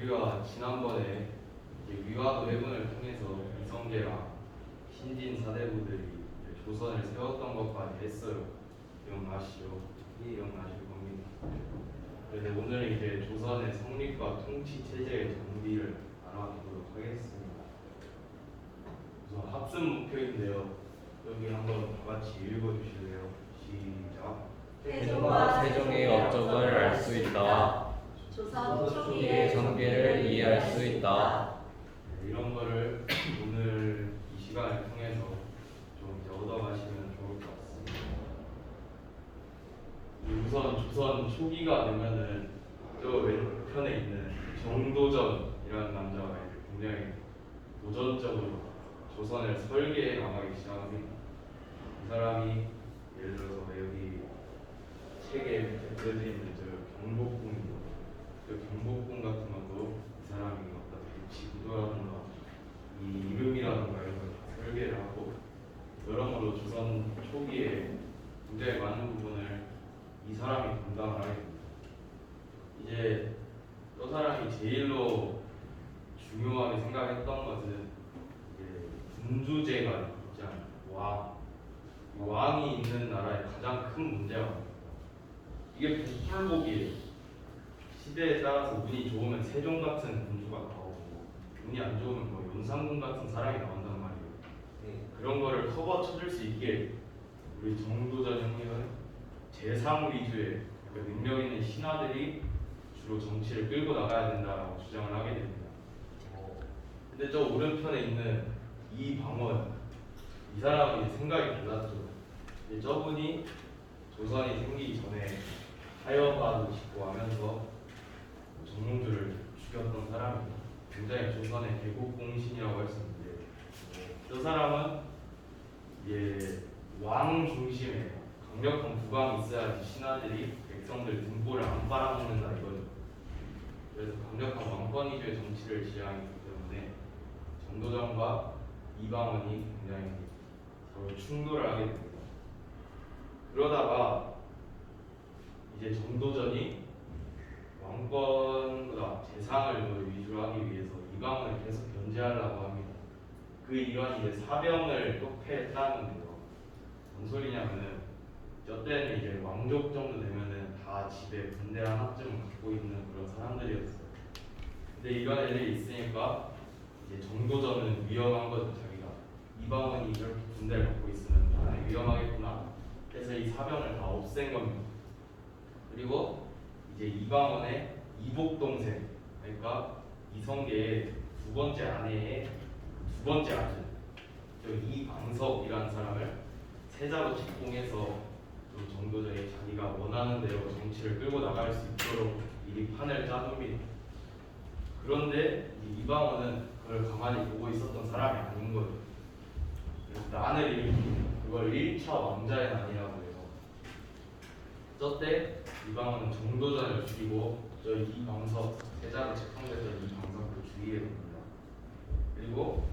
우리가 지난번에 이제 위화도 해군을 통해서 이성계랑 신진 사대부들이 이제 조선을 세웠던 것까지 했어요. 기억나시죠? 기억나실 겁니다. 그래서 오늘 이제 조선의 성립과 통치 체제의 정비를 알아보도록 하겠습니다. 우선 학습 목표인데요. 여기 한번 다 같이 읽어주실래요? 시작. 세종과 세종의 업적을 알 수 있다. 조선 초기의 전개를 이해할 수 있다. 네, 이런 거를 오늘 이 시간을 통해서 좀 이제 얻어가시면 좋을 것 같습니다. 우선 조선 초기가 되면은 저 왼편에 있는 정도전이라는 남자가 이제 굉장히 도전적으로 조선을 설계해 나가기 시작합니다. 이 사람이 예를 들어서 여기 책에 그려져 있는 저 경복궁이요. 그 경복궁 같은 것도 이 사람이 어떤 배치 구도라든가 이 이름이라든가 이런 걸 다 설계를 하고, 여러모로 조선 초기에 굉장히 많은 부분을 이 사람이 담당을 하게 됩니다. 이제 저 사람이 제일로 중요하게 생각했던 것은 이제 군주제가 있잖아요. 왕이 있는 나라의 가장 큰 문제가 이게 북불복이에요. 시대에 따라서 운이 좋으면 세종 같은 군주가 나오고, 운이 안 좋으면 뭐 윤상군 같은 사람이 나온단 말이에요. 그런 거를 커버 쳐줄 수 있게 우리 정도전 형님은 재상 위주의 능력 있는 신하들이 주로 정치를 끌고 나가야 된다라고 주장을 하게 됩니다. 근데 저 오른편에 있는 이방원, 이 사람이 생각이 달랐죠. 저분이 조선이 생기기 전에 하여가도 짓고 하면서 정몽주를 죽였던 사람입니다. 굉장히 조선의 개국공신이라고 할 수 있는데, 저 사람은 이제 왕 중심의 강력한 국왕이 있어야지 신하들이 백성들 등골을 안 빨아먹는다 이거죠. 그래서 강력한 왕권 위주의 정치를 지향했기 때문에 정도전과 이방원이 굉장히 서로 충돌을 하게 됩니다. 그러다가 이제 정도전이 왕권보다 재상을 위주로 하기 위해서 이방원을 계속 견제하려고 합니다. 그 일환이 이제 사병을 또 패했다는데요. 뭔 소리냐면은 저 때는 이제 왕족 정도 되면은 다 집에 군대 하나쯤 갖고 있는 그런 사람들이었어요. 근데 이런 애들이 있으니까 이제 정도전은 위험한 거죠. 자기가 이방원이 이렇게 군대를 갖고 있으면 나는 위험하겠구나. 그래서 이 사병을 다 없앤 겁니다. 그리고 이제 이방원의 이복 동생, 그러니까 이성계의 두 번째 아내의 두 번째 아들, 이방석이라는 사람을 세자로 책봉해서 좀 정도전이 자기가 원하는 대로 정치를 끌고 나갈 수 있도록 미리 판을 짜줍니다. 그런데 이방원은 그걸 가만히 보고 있었던 사람이 아닌 거예요. 그래서 난을 일으킵니다. 그걸 1차 왕자의 난이라고 해요. 저때 이방원은 정도전을 죽이고 저 이방석, 세자로 책봉됐던 이방석을 죽이게 됩니다. 그리고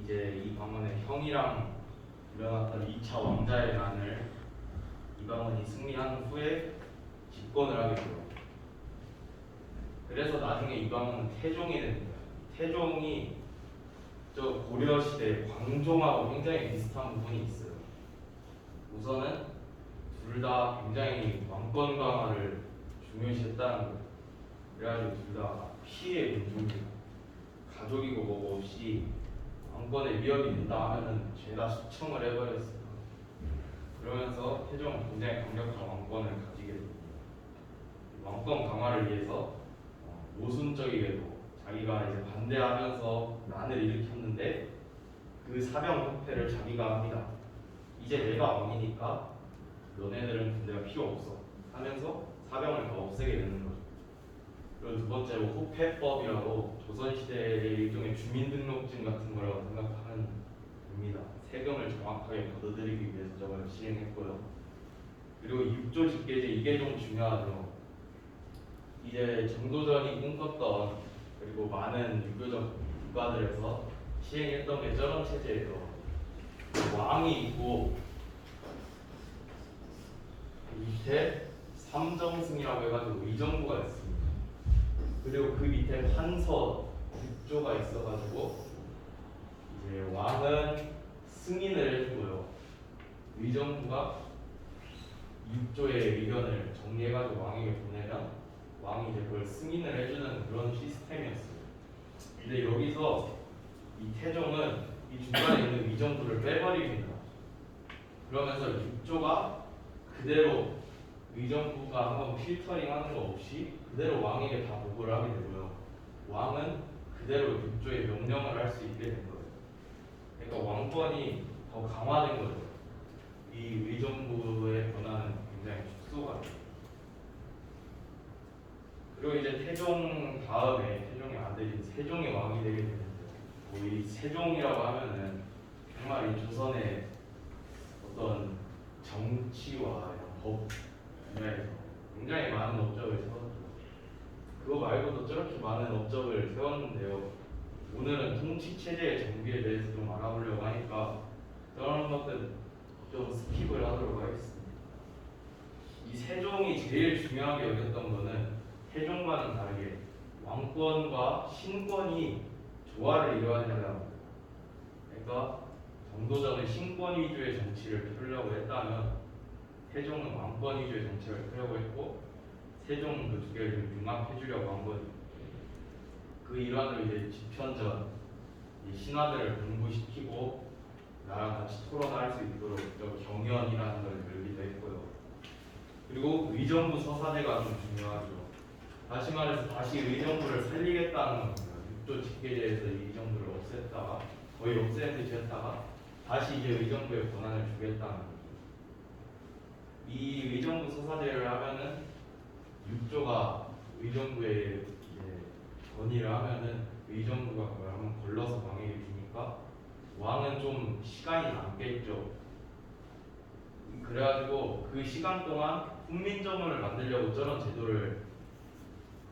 이제 이방원의 형이랑 일어났던 2차 왕자의 난을 이방원이 승리한 후에 집권을 하게 돼요. 그래서 나중에 이방원은 태종이 됩니다. 태종이 저 고려시대 광종하고 굉장히 비슷한 부분이 있어요. 우선은 둘 다 굉장히 왕권 강화를 중요시했다는 거예요. 그래가지고 둘 다 피해 민중입니다. 가족이고 뭐고 없이 왕권에 위협이 된다 하면은 죄다 수청을 해버렸어요. 그러면서 태종은 굉장히 강력한 왕권을 가지게 됩니다. 왕권 강화를 위해서 모순적이게도 자기가 이제 반대하면서 난을 일으켰는데 그 사병 협회를 자기가 합니다. 이제 내가 왕이니까 너네들은 군대가 필요 없어 하면서 사병을 더 없애게 되는 거죠. 그리고 두 번째로 호패법이라고 조선시대의 일종의 주민등록증 같은 거라고 생각하면 됩니다. 세금을 정확하게 걷어들이기 위해서 저걸 시행했고요. 그리고 육조직계제, 이게 좀 중요하죠. 이제 정도전이 꿈꿨던, 그리고 많은 유교적 국가들에서 시행했던 게 저런 체제예요. 왕이 있고 밑에 삼정승이라고 해가지고 의정부가 있습니다. 그리고 그 밑에 판서 국조가 있어가지고 이제 왕은 승인을 해주고요. 의정부가 육조의 의견을 정리해가지고 왕에게 보내면 왕이 이제 그걸 승인을 해주는 그런 시스템이었어요. 근데 여기서 이 태종은 이 중간에 있는 의정부를 빼버립니다. 그러면서 육조가 그대로 의정부가 한번 필터링하는 거 없이 그대로 왕에게 다 보고를 하게 되고요. 왕은 그대로 육조의 명령을 할 수 있게 된 거예요. 그러니까 왕권이 더 강화된 거죠. 이 의정부의 권한은 굉장히 축소가 돼요. 그리고 이제 태종 다음에 태종의 아들인 세종이 왕이 되게 되는데, 이 세종이라고 하면은 정말 이 조선의 어떤 정치와 이런 법 분야에서 굉장히 많은 업적을 세웠죠. 그거 말고도 저렇게 많은 업적을 세웠는데요. 오늘은 통치 체제의 정비에 대해서 좀 알아보려고 하니까 그런 것들 좀 스킵을 하도록 하겠습니다. 이 세종이 제일 중요하게 여겼던 거는 태종과는 다르게 왕권과 신권이 조화를 이루어야 된다는 거예요. 그러니까 정도전은 신권 위주의 정치를 펴려고 했다면 태종은 왕권 위주의 정책을 펴려고 했고, 세종은 그 두 개를 좀 융합해 주려고 한 거죠. 그 일환으로 이제 집현전, 이 신하들을 공부시키고 나랑 같이 토론할 수 있도록 경연이라는 걸 열기도 했고요. 그리고 의정부 서사제가 좀 중요하죠. 다시 말해서 다시 의정부를 살리겠다는 겁니다. 육조 직계제에서 이 의정부를 없앴다가 거의 없앤 듯이 했다가 다시 이제 의정부의 권한을 주겠다는 거죠. 이 의정부 서사제를 하면은 육조가 의정부에 이제 건의를 하면은 의정부가 그걸 한번 걸러서 왕에게 주니까 왕은 좀 시간이 남겠죠. 그래가지고 그 시간 동안 훈민정음을 만들려고 저런 제도를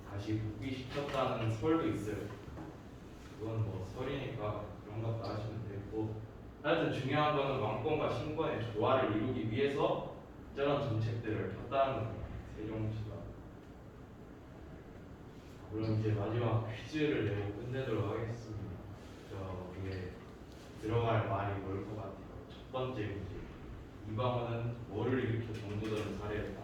다시 복귀시켰다는 설도 있어요. 그건 뭐 설이니까 그런 것도 아시면 되고, 하여튼 중요한 거는 왕권과 신권의 조화를 이루기 위해서 저런 정책들을 폈다는 겁니다. 세종시가. 그럼 이제 마지막 퀴즈를 내고 끝내도록 하겠습니다. 저기에 들어갈 말이 뭘 것 같아요. 첫 번째 문제. 이방원은 뭐를 일으켜 정도전을 살해했다.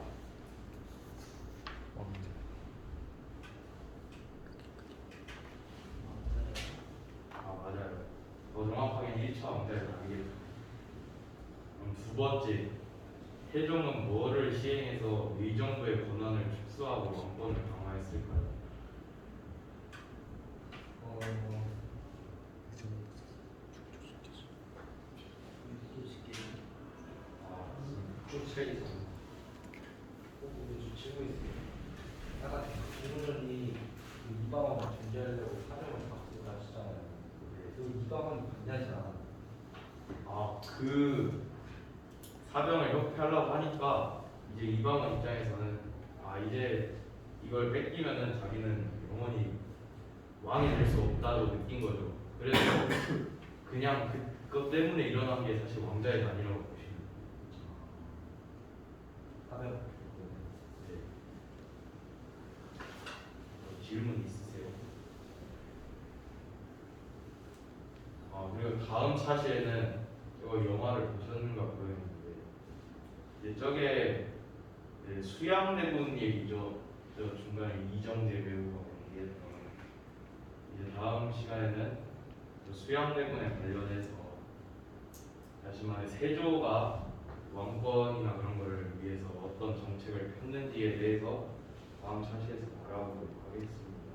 아 맞아요. 더 정확하게 1차 왕자를 알겠죠. 그럼 두 번째. 태종은 뭐를 시행해서 의정부의 권한을 축소하고 왕권을 강화했을까요? 주체에서 우리 주치고 있어요. 약간 공무원이 이방원 존재하려고 사정을 바꾸고 하시잖아요. 그 이방원이 반대하지 않았나요? 그 사병을 협회하려고 하니까 이제 이방원 입장에서는 이제 이걸 뺏기면은 자기는 영원히 왕이 될 수 없다고 느낀 거죠. 그래서 그냥 그것 때문에 일어난 게 사실 왕자의 난이라고 보시면 돼요. 사병. 네. 질문 있으세요? 그리고 다음 차시에는 이거 영화를 보셨는가 모르겠는데 이제 저게 수양대군 얘기죠. 저 중간에 이정재 배우가 얘기했던. 이제 다음 시간에는 수양대군에 관련해서 다시 말해 세조가 왕권이나 그런 거를 위해서 어떤 정책을 폈는지에 대해서 다음 차시에서 알아보도록 하겠습니다.